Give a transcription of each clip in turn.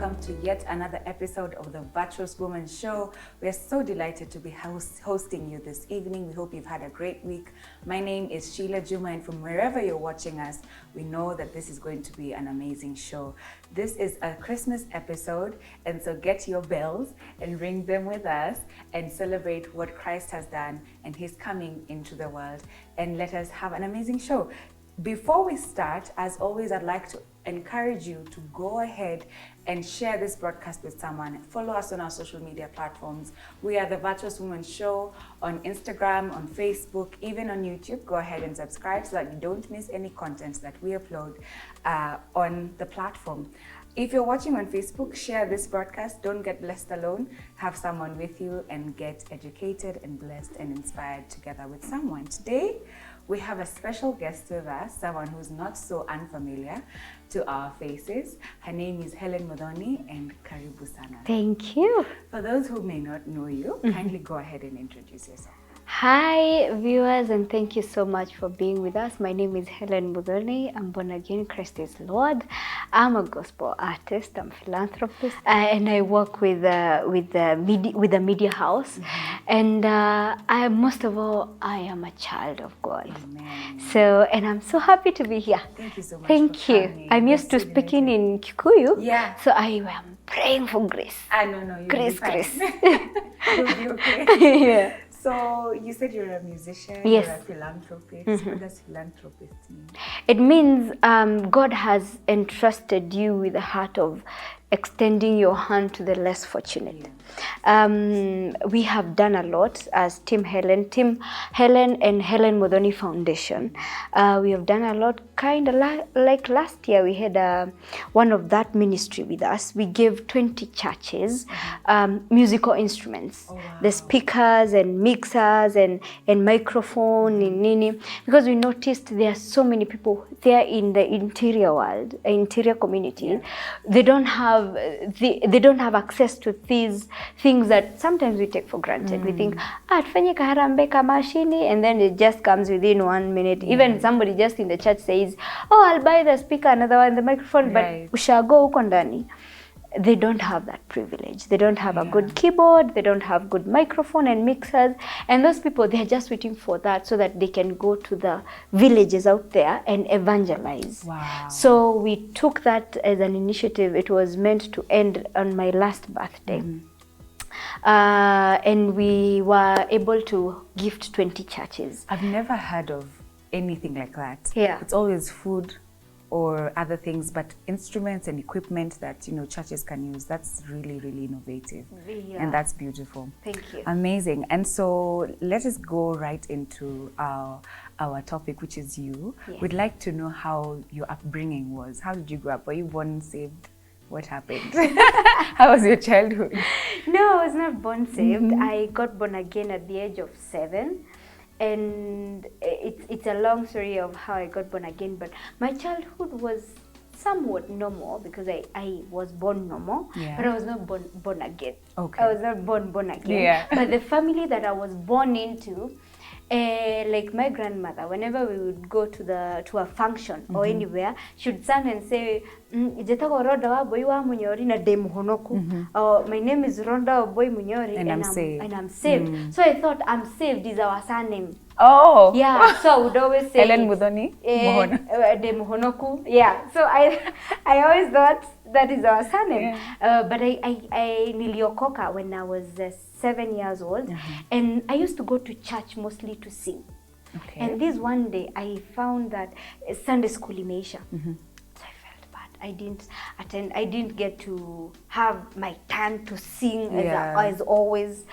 welcome to yet another episode of the Virtuous Woman Show. We are so delighted to be hosting you this evening. We hope you've had a great week. My name is Sheila Juma, and from wherever you're watching us, we know that this is going to be an amazing show. This is a Christmas episode, and so get your bells and ring them with us and celebrate what Christ has done and His coming into the world, and let us have an amazing show. Before we start, as always, I'd like to encourage you to go ahead and share this broadcast with someone. Follow us on our social media platforms. We are the Virtuous Woman Show on Instagram, on Facebook, even on YouTube. Go ahead and subscribe so that you don't miss any content that we upload on the platform. If you're watching on Facebook, share this broadcast. Don't get blessed alone. Have someone with you and get educated and blessed and inspired together with someone. Today, we have a special guest with us, someone who's not so unfamiliar to our faces. Her name is Hellen Muthoni, and karibu sana. Thank you. For those who may not know you, kindly go ahead and introduce yourself. Hi viewers, and thank you so much for being with us. My name is Hellen Muthoni. I'm born again, Christ is Lord. I'm a gospel artist, I'm a philanthropist, and I work with the media house. And most of all, I am a child of God. Amen. So, and I'm so happy to be here. Thank you so much. Thank you. Coming. I'm used to speaking in Kikuyu. Yeah. So I am praying for grace. No, you'll Grace, be fine. grace. You'll be okay. Yeah. So you said you're a musician, Yes. You're a philanthropist. What does philanthropist mean? It means God has entrusted you with a heart of extending your hand to the less fortunate. We have done a lot as Team Hellen and Hellen Muthoni Foundation. We have done a lot, kind of like last year we had one of that ministry with us. We gave 20 churches musical instruments, the speakers and mixers and microphone and nini, because we noticed there are so many people there in the interior community. They don't have access to these things that sometimes we take for granted. We think, tufanye kaharambe kamashini, and then it just comes within 1 minute. Even somebody just in the church says, I'll buy the speaker, another one, the microphone, but ushago uko ndani. They don't have that privilege. They don't have a good keyboard. They don't have good microphone and mixers. And those people, they're just waiting for that so that they can go to the villages out there and evangelize. Wow. So we took that as an initiative. It was meant to end on my last birthday. And we were able to gift 20 churches. I've never heard of anything like that. Yeah. It's always food or other things, but instruments and equipment that churches can use. That's really, really innovative. And that's beautiful. Thank you. Amazing. And so let us go right into our topic, which is you. Yes. We'd like to know how your upbringing was. How did you grow up? Were you born saved? What happened? How was your childhood? No, I was not born saved. I got born again at the age of 7. And it's a long story of how I got born again, but my childhood was somewhat normal because I was born normal, but I was not born again. Okay. I was not born again. Yeah. But the family that I was born into, like my grandmother, whenever we would go to a function or anywhere, she would stand and say, Ronda boy wa Munyori na de Muhonoku. My name is Ronda boy Munyori, and I'm saved. So I thought I'm saved is our surname. Oh. Yeah, so I would always say Hellen Muthoni de Muhonoku. Yeah, so I always thought that is our surname. But I niliokoka when I was 7 years old, and I used to go to church mostly to sing. Okay. And this one day I found that Sunday school imeisha. So I felt bad. I didn't attend. I didn't get to have my turn to sing as always.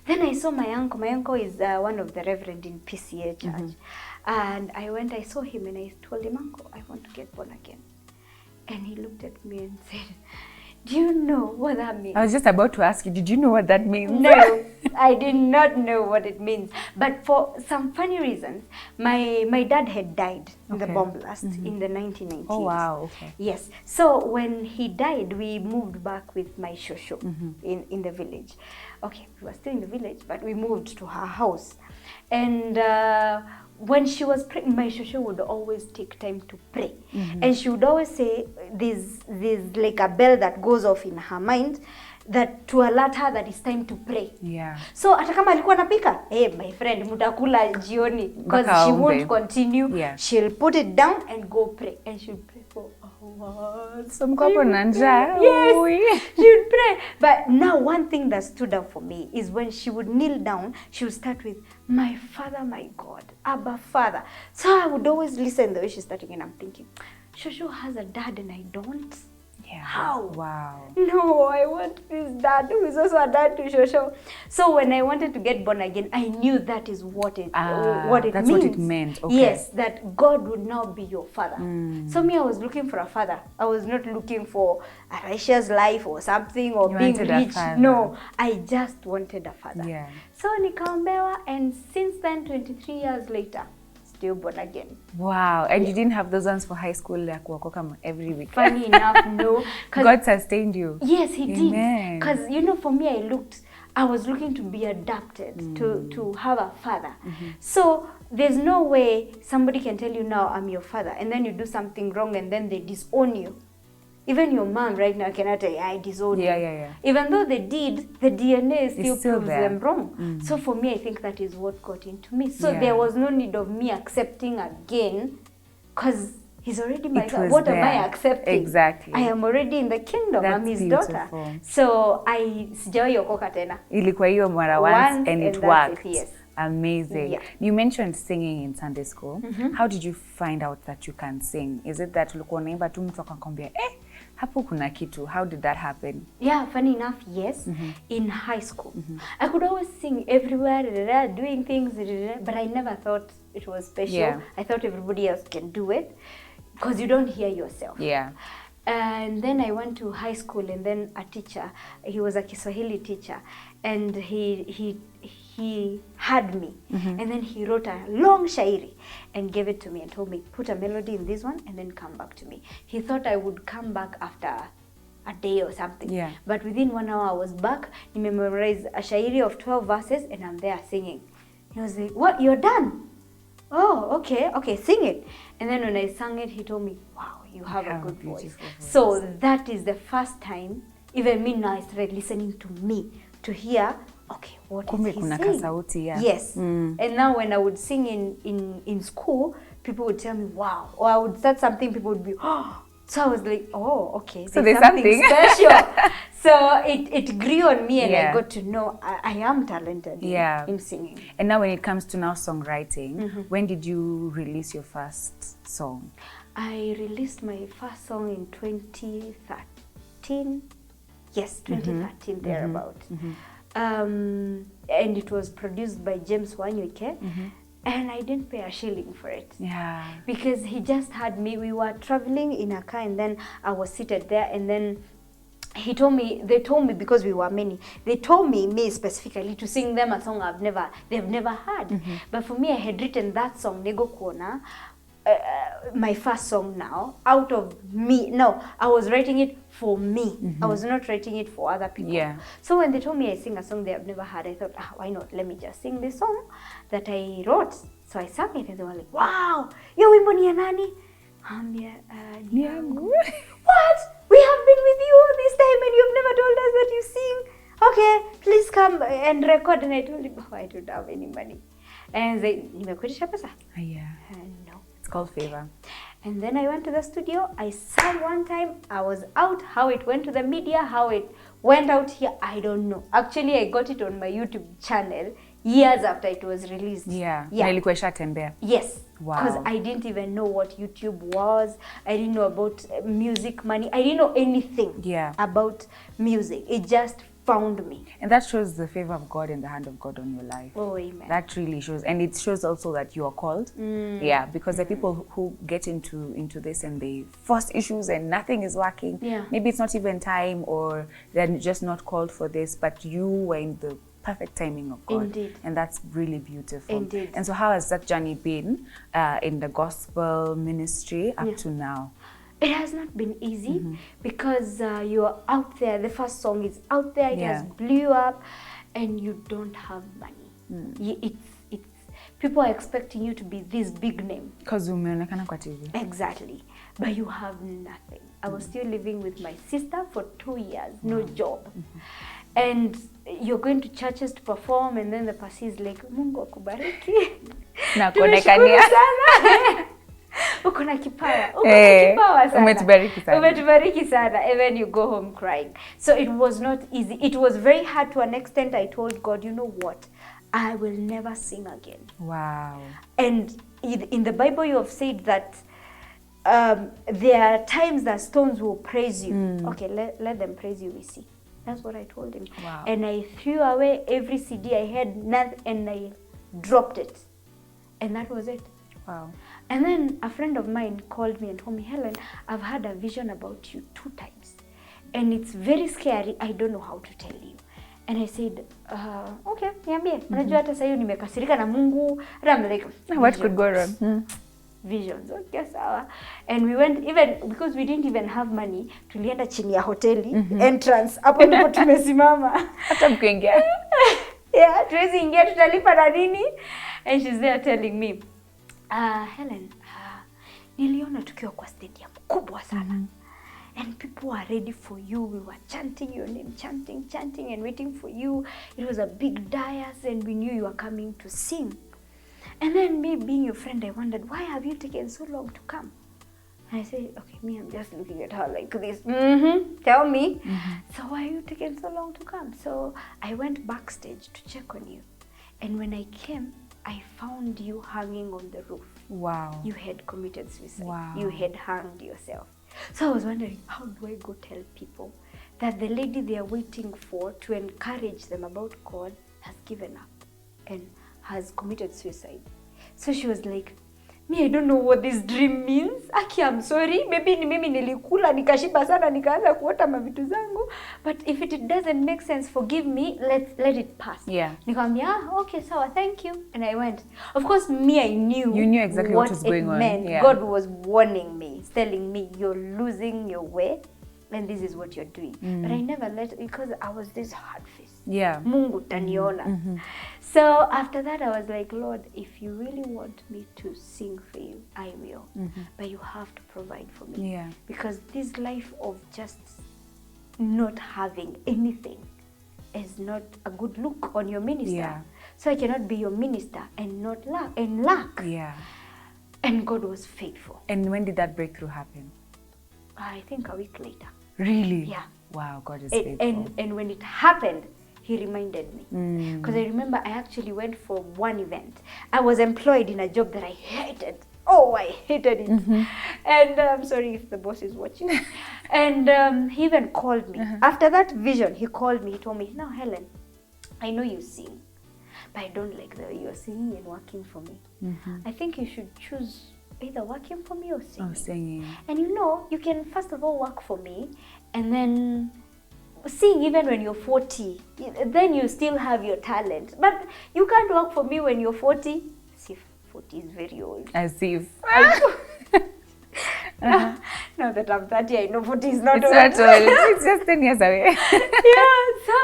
Then I saw my uncle. My uncle is one of the reverend in PCA church. And I saw him and I told him, Uncle, I want to get born again. And he looked at me and said, do you know what that means? I was just about to ask you, did you know what that means? No. I did not know what it means. But for some funny reasons, my dad had died in the bomb blast in the 1990s. Oh, wow. Okay. Yes. So when he died, we moved back with my shosho in the village. Okay, we were still in the village, but we moved to her house. And when she was pregnant, my shosho would always take time to pray. And she would always say, there's like a bell that goes off in her mind that to alert her that it's time to pray. Yeah. So hata kama alikuwa anapika, hey, my friend, mutakula jioni, because she won't continue. Yeah. She'll put it down and go pray. And she'll pray for hours. Some couple nanja. Yes, she would pray. But now one thing that stood out for me is when she would kneel down, she would start with, my Father, my God, Abba Father. So I would always listen the way she's starting, and I'm thinking, Shosho has a dad and I don't. Yeah. How? Wow. No, I want this dad who is also a dad to Shosho. So when I wanted to get born again, I knew that is what it that's means. what it meant. Okay. Yes, that God would now be your father. So me, I was looking for a father. I was not looking for a righteous life or something or You being wanted a rich. father. No, I just wanted a father. Yeah. So nikaombewa, and since then, 23 years later, still born again. Wow. And you didn't have those ones for high school, like wakoka every week. Funny enough, no. God sustained you. Yes, he Amen. did. Because, you know, for me, I was looking to be adopted, to have a father. So there's no way somebody can tell you now, I'm your father, and then you do something wrong and then they disown you. Even your mom right now cannot say, I disown you. Yeah. Even though they did, the DNA still proves there. them wrong. So for me, I think that is what got into me. So there was no need of me accepting again, because he's already my God. What am I accepting? Exactly. I am already in the kingdom. That's I'm his beautiful. daughter. So sijawahi okoka tena. Ilikuwa hiyo mara once and it worked. Yes. Amazing. Yeah. You mentioned singing in Sunday school. How did you find out that you can sing? Is it that ulikuwa unaimba tu mtu akakwambia, hapo kuna kitu? How did that happen? Yeah, funny enough, yes. In high school, I could always sing everywhere, doing things, but I never thought it was special. Yeah. I thought everybody else can do it, because you don't hear yourself. Yeah. And then I went to high school, and then a teacher, he was a Kiswahili teacher, and he had me, and then he wrote a long shairi and gave it to me and told me, put a melody in this one and then come back to me. He thought I would come back after a day or something. Yeah. But within 1 hour I was back. He memorized a shairi of 12 verses and I'm there singing. He was like, what, you're done? Oh, okay, sing it. And then when I sang it, he told me, wow, you have a good voice. So that is the first time, even me now, I started listening to me to hear, okay, what is he saying? Kasauti, yeah. Yes. And now when I would sing in school, people would tell me, wow. Or I would start something, people would be, oh. So I was like, oh, okay. So there's something special. So it grew on me, and Yeah. I got to know I am talented in singing. And now when it comes to now songwriting, when did you release your first song? I released my first song in 2013. Yes, 2013, thereabout. And it was produced by James Wanyuke. And I didn't pay a shilling for it. Yeah. Because he just had me. We were traveling in a car, and then I was seated there, and then they told me, because we were many, they told me specifically to sing them a song they've never heard. But for me, I had written that song, Nego Kuona, my first song now, out of me. No, I was writing it for me. I was not writing it for other people. Yeah. So when they told me I sing a song they have never heard, I thought, why not? Let me just sing this song that I wrote. So I sang it, and they were like, wow, yo wimbo ni ya nani? Ni yangu. What? We have been with you this time and you've never told us that you sing. Okay, please come and record. And I told him, I don't have any money. And they, nimekuitisha pesa? Yeah. No. It's called favor. And then I went to the studio. I sang one time. I was out. How it went to the media, how it went out here, I don't know. Actually, I got it on my YouTube channel years after it was released. Yeah. Yeah. Yes. Wow. Because I didn't even know what YouTube was. I didn't know about music money. I didn't know anything about music. It just found me. And that shows the favor of God and the hand of God on your life. Oh, amen. That really shows. And it shows also that you are called. Yeah, because the people who get into this and they force issues and nothing is working. Yeah. Maybe it's not even time, or they're just not called for this, but you were in the perfect timing of God. Indeed. And that's really beautiful. Indeed. And so how has that journey been in the gospel ministry up to now? It has not been easy because you're out there. The first song is out there. It has blew up, and you don't have money. It's people are expecting you to be this big name. Because umeonekana kwa TV. Exactly, but you have nothing. I was still living with my sister for 2 years, no job, and you're going to churches to perform, and then the pastor is like, Mungu akubariki. Na kuonekania. Uko na kipawa. Uko na kipawa sana. Umetubariki sana. Umetubariki sana. And then you go home crying. So it was not easy. It was very hard to an extent. I told God, you know what? I will never sing again. Wow. And in the Bible you have said that there are times that stones will praise you. Okay, let them praise you, we see. That's what I told him. Wow. And I threw away every CD I had, and I dropped it. And that was it. Wow. And then a friend of mine called me and told me, Helen, I've had a vision about you 2 times. And it's very scary. I don't know how to tell you. And I said, okay, niambie. Unajua hata sasa hiyo nimekasirika na Mungu. And I'm like, what could go wrong? Visions. Okay, sawa. And we went, even because we didn't even have money, tulienda chini ya hoteli, entrance. Hapo ndipo tumesimama. Hata mkuingia. Yeah, tuwezi ingia, tutalipa na nini? And she's there telling me, Helen, niliona tukiwa kwa stadium kubwa sana. And people were ready for you. We were chanting your name, chanting and waiting for you. It was a big dais and we knew you were coming to sing. And then me being your friend, I wondered, why have you taken so long to come? And I said, okay, I'm just looking at her like this. Tell me. So why are you taking so long to come? So I went backstage to check on you. And when I came, I found you hanging on the roof. Wow. You had committed suicide. Wow. You had hanged yourself. So I was wondering, how do I go tell people that the lady they are waiting for to encourage them about God has given up and has committed suicide? So she was like, me, I don't know what this dream means. Aki, I'm sorry. Maybe ni mimi nilikula, nikashiba sana, nikaanza kuota mavitu zangu. But if it doesn't make sense, forgive me, let it pass. Yeah. Nikamwambia, okay, sawa, thank you. And I went. Of course, me, I knew. You knew exactly what was going on. Meant. Yeah. God was warning me, telling me, you're losing your way, and this is what you're doing. But I never let, because I was this hard face. Yeah. Mungu taniona. So after that, I was like, Lord, if you really want me to sing for you, I will. But you have to provide for me. Yeah. Because this life of just not having anything is not a good look on your minister. Yeah. So I cannot be your minister and not lack. Yeah. And God was faithful. And when did that breakthrough happen? I think a week later. Really? Yeah. Wow, God is faithful. And when it happened, he reminded me. Because I remember I actually went for one event. I was employed in a job that I hated. Oh, I hated it. And I'm sorry if the boss is watching. And he even called me. After that vision, he called me. He told me, now, Helen, I know you sing, but I don't like the way you're singing and working for me. I think you should choose either working for me or singing. Oh, singing. And you know, you can first of all work for me and then sing even when you're 40. Then you still have your talent. But you can't work for me when you're 40. As if 40 is very old. As if. Now that I'm 30, I know 40 is not It's old. not old. It's just 10 years away. Yeah, so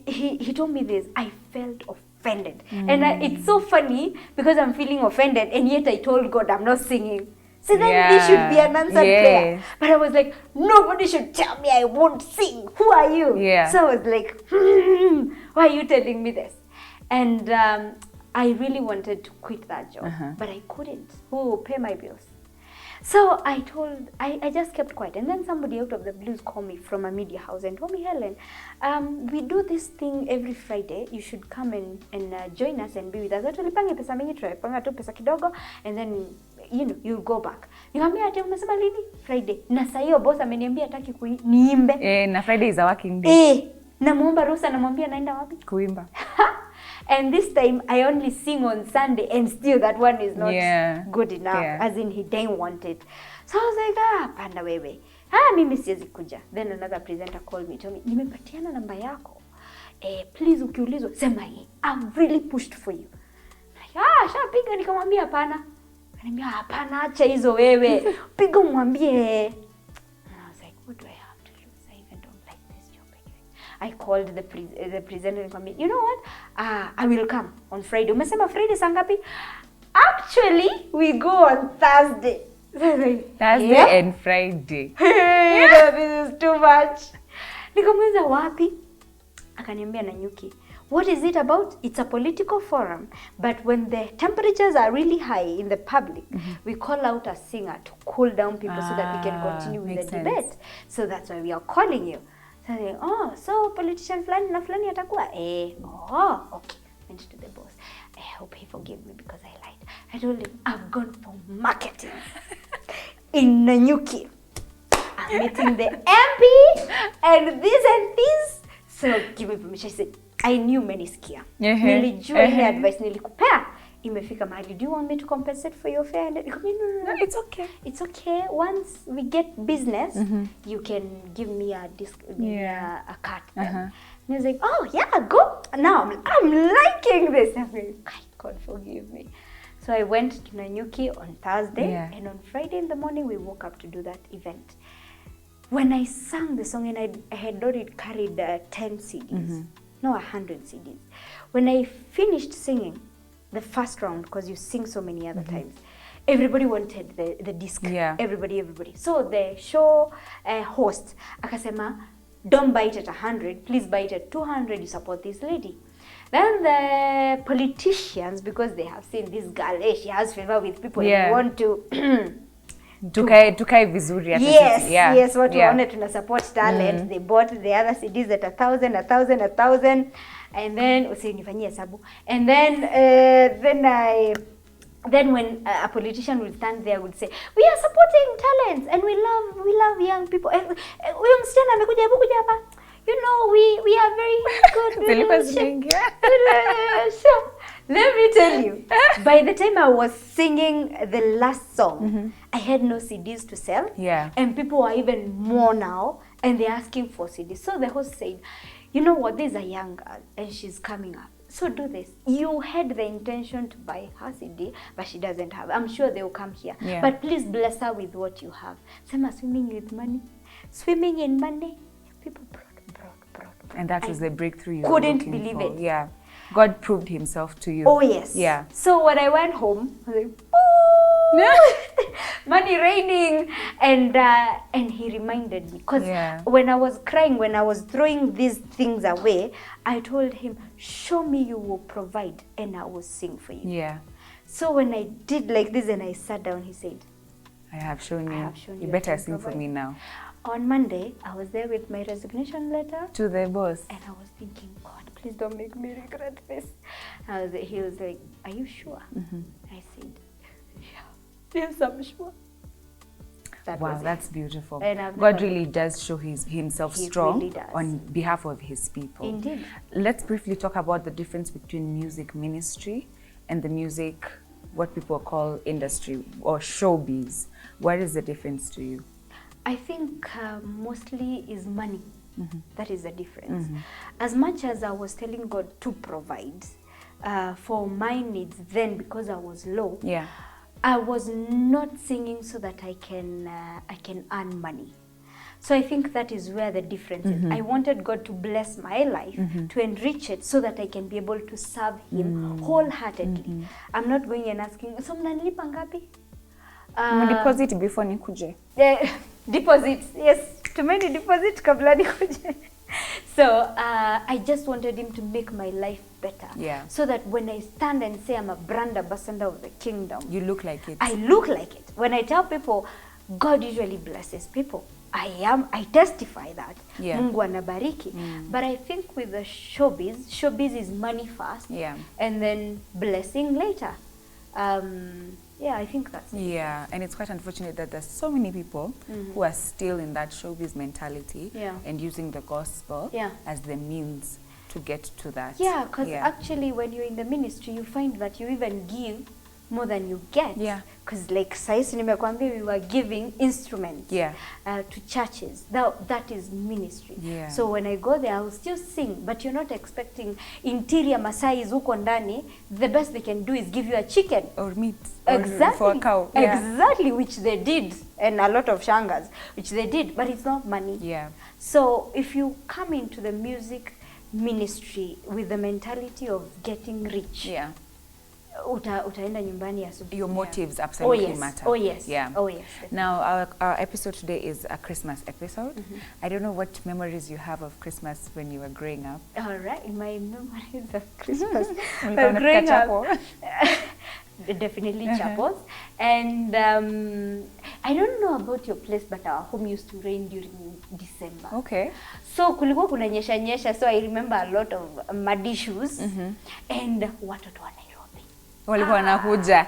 he told me this. I felt offended. And it's so funny because I'm feeling offended and yet I told God I'm not singing. So then this should be an answered prayer. But I was like, nobody should tell me I won't sing. Who are you? Yeah. So I was like, why are you telling me this? And I really wanted to quit that job, but I couldn't. Who will pay my bills? So I just kept quiet. And then somebody out of the blues called me from a media house and told me, Helen, we do this thing every Friday. You should come and join us and be with us. Tulipange pesa mingi, tunapanga tu pesa kidogo, and then you'll go back. Nikamwambia ati umesema lini? Friday. Na sasa hiyo boss ameniambia hataki niimbe. Na Friday is a working day. Namuomba ruhusa, namwambia naenda wapi? Kuimba. And this time I only sing on Sunday and still that one is not good enough. As in he didn't want it. So I was like, panda wewe. Mimi siwezi kuja. Then another presenter called me, told me, nimepatiana namba yako. please ukiulizwa sema I've really pushed for you. Shapiga, nikamwambia hapana. Akaniambia hapana, acha hizo wewe. Piga umwambie. And I was like, what do I have to lose? I even don't like this job anyway. I called the presenter and told me, you know what? I will come on Friday. Umesema Friday saa ngapi? Actually, we go on Thursday. Thursday and Friday. This is too much. Nikamuuliza wapi? Akaniambia Nanyuki. What is it about? It's a political forum, but when the temperatures are really high in the public, we call out a singer to cool down people so that we can continue with the debate. So that's why we are calling you. So so politician flani na flani atakuwa? Okay. Went to the boss. I hope he forgave me because I lied. I told him, I've gone for marketing in Nanyuki. I'm meeting the MP and this. So give me permission. She said, I knew umenisikia. Nilijua ile advice nilikupea imefika mahali. Do you want me to compensate for your fare? No, it's okay. It's okay. Once we get business, you can give me a a cut. And he was like, oh yeah, go. Now I'm liking this. I'm like, God forgive me. So I went to Nanyuki on Thursday, and on Friday in the morning we woke up to do that event. When I sang the song, and I had already carried 10 CDs, no 100 CDs. When I finished singing the first round, because you sing so many other times, everybody wanted the disc. Everybody. So the show host akasema, don't buy it at 100, please buy it at 200, you support this lady. Then the politicians, because they have seen this girl, she has favor with people, they want to tukae vizuri hata sisi. Yes, what we wanted to support talent. They bought the other CDs at 1,000, and then usinifanyie hesabu. And then when a politician would stand there, would say, we are supporting talents and we love young people. Huyo msichana amekuja hapa. You know, we are very good. So, let me tell you, by the time I was singing the last song, I had no CDs to sell. And people are even more now, and they're asking for CDs. So the host said, you know what, there's a young girl, and she's coming up. So do this. You had the intention to buy her CD, but she doesn't have. I'm sure they will come here. But please bless her with what you have. Sema swimming with money. Swimming in money. People brought. And that was the breakthrough you couldn't believe it. Yeah. God proved himself to you. Oh, yes. Yeah. So when I went home, I was like, money raining. And he reminded me. Because when I was crying, when I was throwing these things away, I told him, show me you will provide and I will sing for you. Yeah. So when I did like this and I sat down, he said, I have shown you. You better sing for me now. On Monday, I was there with my resignation letter. To the boss. And I was thinking, God, please don't make me regret this. He was like, are you sure? I said, yes, I'm sure. Wow, that's beautiful. God really does show himself strong really on behalf of his people. Indeed. Let's briefly talk about the difference between music ministry and the music, what people call industry or showbiz. What is the difference to you? I think mostly is money. That is the difference. As much as I was telling God to provide for my needs then, because I was low, I was not singing so that I can earn money. So I think that is where the difference is. I wanted God to bless my life, to enrich it so that I can be able to serve him wholeheartedly. I'm not going and asking, so mnanilipa ngapi? Deposit before nikuje. Deposit, yes. Tumeni deposit kabla nikuje. So I just wanted him to make my life better. So that when I stand and say I'm a brand ambassador of the kingdom, you look like it. I look like it. When I tell people, God usually blesses people. I testify that. Mungu anabariki. But I think with the showbiz is money first. And then blessing later. I think that's it. And it's quite unfortunate that there's so many people who are still in that showbiz mentality and using the gospel as the means to get to that. Because actually when you're in the ministry, you find that you even give more than you get. Yeah. Because like saisi nimekwambia we were giving instruments Yeah. To churches. That is ministry. Yeah. So when I go there, I will still sing, but you're not expecting interior Masais huko ndani. The best they can do is give you a chicken. Or meat. Exactly. For a cow. Yeah. Exactly, which they did. And a lot of shangas, which they did. But it's not money. Yeah. So if you come into the music ministry with the mentality of getting rich, Yeah. utaenda nyumbani asubuhi. Your motives absolutely matter. Oh yes. Yeah. Oh yes. Now our episode today is a Christmas episode. I don't know what memories you have of Christmas when you were growing up. All right, in my memories of Christmas, Ulikuwa growing unapika up, chapo? definitely chapels. And I don't know about your place, but our home used to rain during December. Okay. So kulikuwa kunanyesha nyesha, so I remember a lot of muddy shoes and watoto wa Nairobi. Walikuwa wanakuja.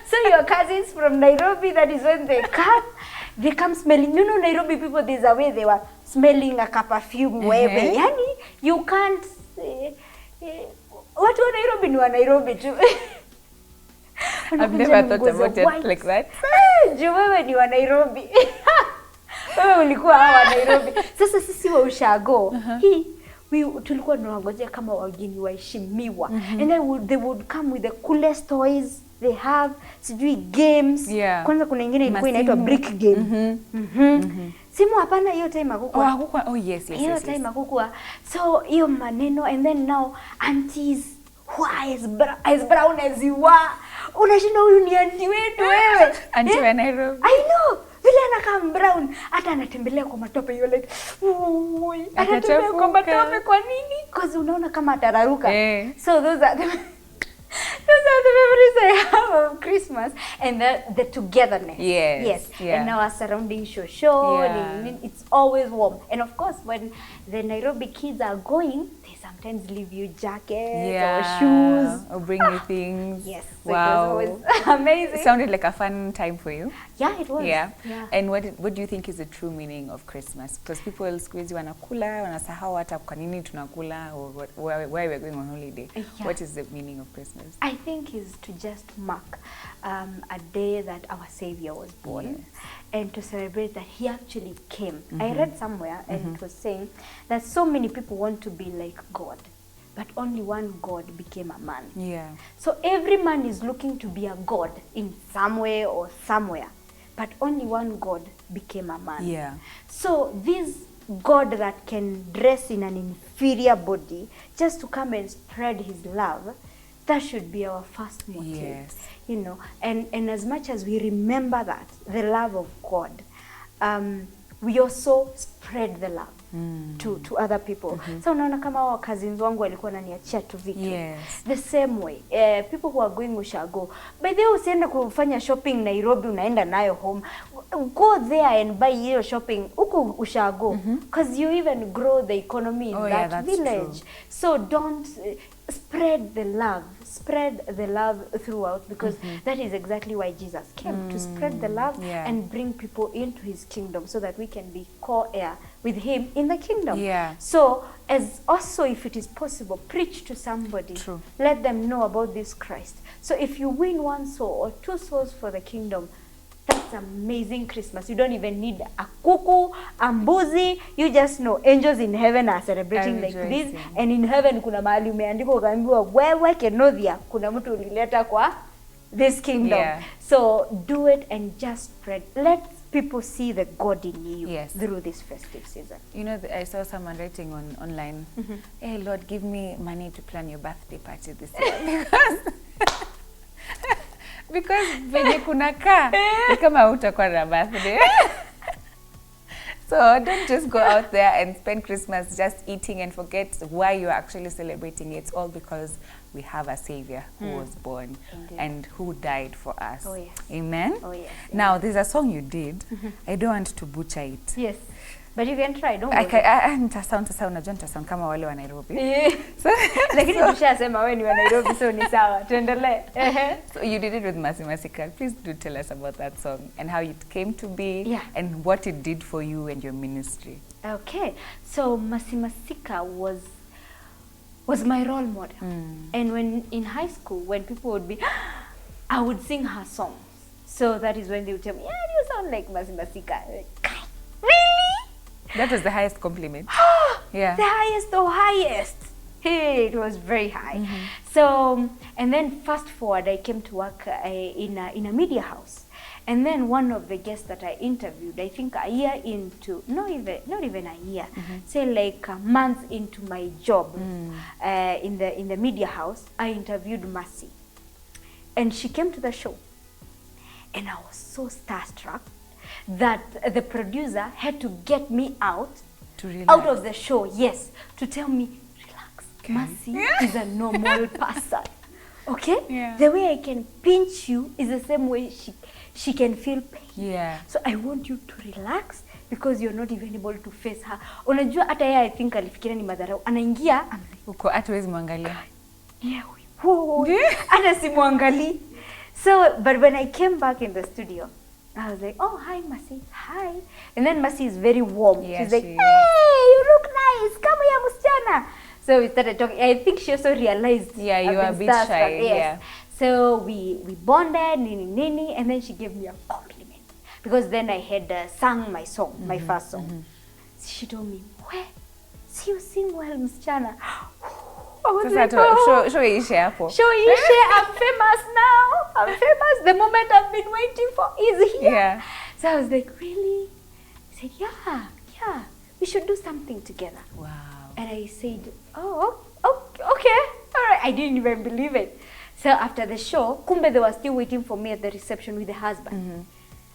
So your cousins from Nairobi, that is when they come smelling. You know, Nairobi people, there's a way they were smelling like a perfume. Wewe, yani, you can't. Watu wa Nairobi ni wa Nairobi tu. I've never thought about it like that. Juu wewe ni wa Nairobi. Wewe ulikuwa wa Nairobi. Sasa sisi wa ushago, tulikuwa tunawangojea kama wageni waheshimiwa. And then they would come with the coolest toys they have, sijui games. Yeah. Kwanza kuna ingine ilikuwa inaitwa brick game. Simu hapana, hiyo time hakukua. Oh yes. Hiyo time hakukua. So hiyo maneno, and then now aunties who are as brown as you are. Unashinda huyu ni auntie wetu wewe. Auntie wa Nairobi. I know. Vile anakaa brown, hata anatembelea kwa matope, you're like, "Ui, anatembea kwa matope kwa nini?" Because unaona kama atararuka. So those are the memories I have of Christmas, and the togetherness. Yes. Yeah. And now our surrounding show. It's always warm. And of course, when the Nairobi kids are going, they sometimes leave you jackets or shoes. Or bring you things. Yes. So wow. it was always amazing. It sounded like a fun time for you. Yeah, it was. Yeah. And what do you think is the true meaning of Christmas? Because people siku hizi wanakula, wanasahau hata kwa nini tunakula, or why we're going on holiday. Yeah. What is the meaning of Christmas? I think is to just mark a day that our Savior was born, and to celebrate that He actually came. I read somewhere, and it was saying that so many people want to be like God, but only one God became a man. Yeah. So every man is looking to be a God in some way or somewhere, but only one God became a man. Yeah. So this God that can dress in an inferior body just to come and spread His love, that should be our first motive. Yes. You know, and as much as we remember that, the love of God, we also spread the love to other people. So unaona kama hao cousins wangu walikuwa wananiachia tu vitu. Yes. The same way, people who are going ushago. By the way, usiende kufanya shopping Nairobi, unaenda nayo home. Go there and buy your shopping huko ushago, because you even grow the economy in that village. True. So don't spread the love throughout, because that is exactly why Jesus came, to spread the love and bring people into His kingdom, so that we can be co-heir with Him in the kingdom. Yeah. So as also, if it is possible, preach to somebody. True. Let them know about this Christ. So if you win one soul or two souls for the kingdom, that's amazing Christmas. You don't even need a kuku, a mbuzi. You just know angels in heaven are celebrating like this. And in heaven kuna mahali umeandikwa ukaambiwa wewe Kenothia kuna mtu ulileta kwa this kingdom. Yeah. So do it and just spread. Let people see the God in you through this festive season. You know, I saw someone writing online, "Hey Lord, give me money to plan your birthday party this year." Because venye kunakaa ni kama utakuwa na birthday. So don't just go out there and spend Christmas just eating and forget why you're actually celebrating. It's all because we have a Savior who was born and who died for us. Oh, yes. Amen? Oh, yes. Now, there's a song you did. I don't want to butcher it. Yes. But you can try, don't worry. Nitasound kama wale wa Nairobi. Lakini tushasema wewe ni wa Nairobi, so ni sawa. Tuendelee. So you did it with Masi Masika. Please do tell us about that song and how it came to be and what it did for you and your ministry. Okay. So Masi Masika was my role model. And when in high school, when people would be, I would sing her songs. So that is when they would tell me, yeah, you sound like Mercy Masika. Like, really? That was the highest compliment. Yeah. The highest of highest. Hey, it was very high. So, and then fast forward, I came to work in a media house. And then one of the guests that I interviewed, I think a year into, not even a year, say like a month into my job in the media house, I interviewed Mercy. And she came to the show. And I was so starstruck that the producer had to get me out of the show, yes, to tell me, relax, Mercy is a normal person. Okay? Yeah. The way I can pinch you is the same way she can feel pain. Yeah. So I want you to relax because you're not even able to face her. Unajua hata yeye I think alifikiria ni madharau. Anaingia, I'm like, uko hatuwezi muangalia. Yeah, hata simwangalii. So, but when I came back in the studio, I was like, oh, hi, Mercy, hi. And then Mercy is very warm. Yeah, she's like, hey, you look nice. Come here, Musichana. So we started talking. I think she also realized. Yeah, you are a bit shy. Yes. Yeah. So we bonded, nini, and then she gave me a compliment. Because then I had sung my song, my first song. She told me, where? See you sing well, Musichana. I was like, oh. Show Ishe hapo. Show Ishe, I'm famous now. I'm famous. The moment I've been waiting for is here. Yeah. So I was like, really? He said, yeah. We should do something together. Wow. And I said, oh, okay. All right. I didn't even believe it. So after the show, kumbe they were still waiting for me at the reception with the husband.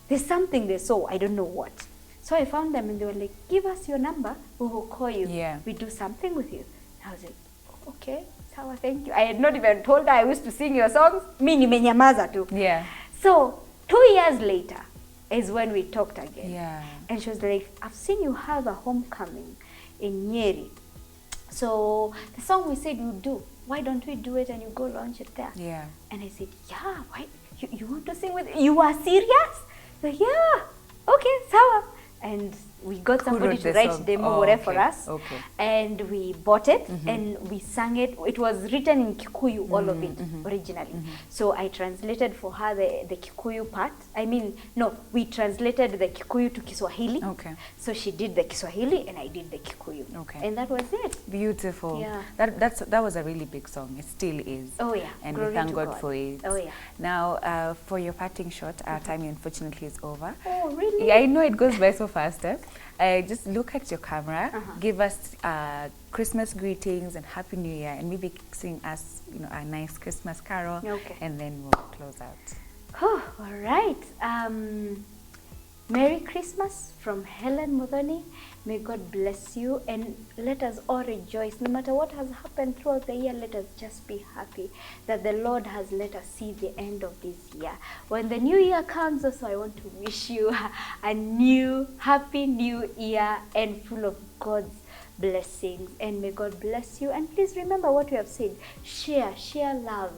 There's something they saw. I don't know what. So I found them and they were like, give us your number. We will call you. Yeah. We do something with you. I was like, okay, sawa, thank you. I had not even told her I used to sing your songs. Mi nimenyamaza tu. Yeah. So 2 years later is when we talked again. Yeah. And she was like, I've seen you have a homecoming in Nyeri. So the song we said we'd do, why don't we do it and you go launch it there? Yeah. And I said, yeah, why? You want to sing with, you are serious? Like, yeah, okay, sawa. And we got somebody to write demo for us. Okay. And we bought it and we sang it. It was written in Kikuyu, all of it, originally. So I translated for her the Kikuyu part. We translated the Kikuyu to Kiswahili. Okay. So she did the Kiswahili and I did the Kikuyu. Okay. And that was it. Beautiful. Yeah. That was a really big song. It still is. Oh yeah. And Glory we thank to God for it. Oh yeah. Now, for your parting shot, our time unfortunately is over. Oh really? Yeah, I know it goes by so fast. Just look at your camera, give us Christmas greetings and Happy New Year, and maybe sing us, a nice Christmas carol, and then we'll close out. Oh, all right. Merry Christmas from Hellen Muthoni. May God bless you and let us all rejoice. No matter what has happened throughout the year, let us just be happy that the Lord has let us see the end of this year. When the new year comes also, I want to wish you a new, happy new year and full of God's blessings, and may God bless you. And please remember what we have said. Share love.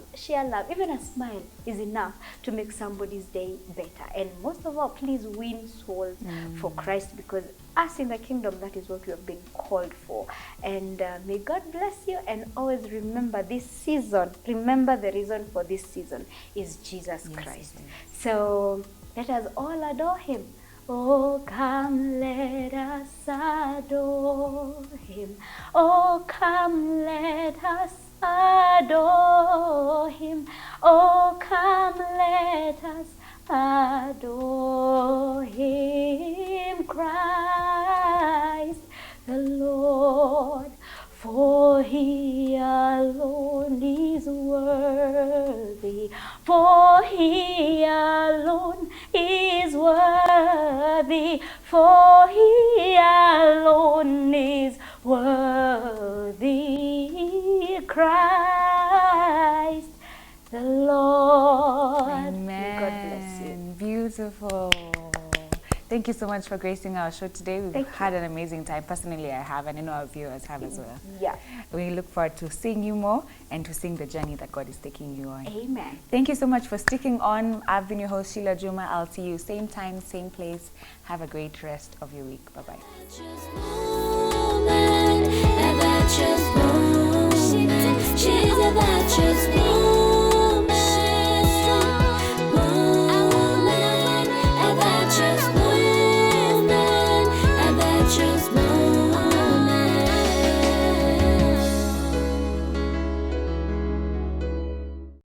Even a smile is enough to make somebody's day better. And most of all, please win souls for Christ, because us in the kingdom, that is what we have been called for. And may God bless you, and always remember this season. Remember the reason for this season is Jesus Christ. So let us all adore him. Oh, come, let us adore him. Oh, come, let us adore him. Oh, come, let us adore him, Christ the Lord, for he alone is worthy, for he alone is worthy, for he alone is worthy, Christ the Lord. Amen. God bless you. Beautiful. Thank you so much for gracing our show today. We've had an amazing time. Personally, I have, and I know our viewers have as well. Yeah. We look forward to seeing you more and to seeing the journey that God is taking you on. Amen. Thank you so much for sticking on. I've been your host, Sheila Juma. I'll see you same time, same place. Have a great rest of your week. Bye-bye. She's a virtuous woman.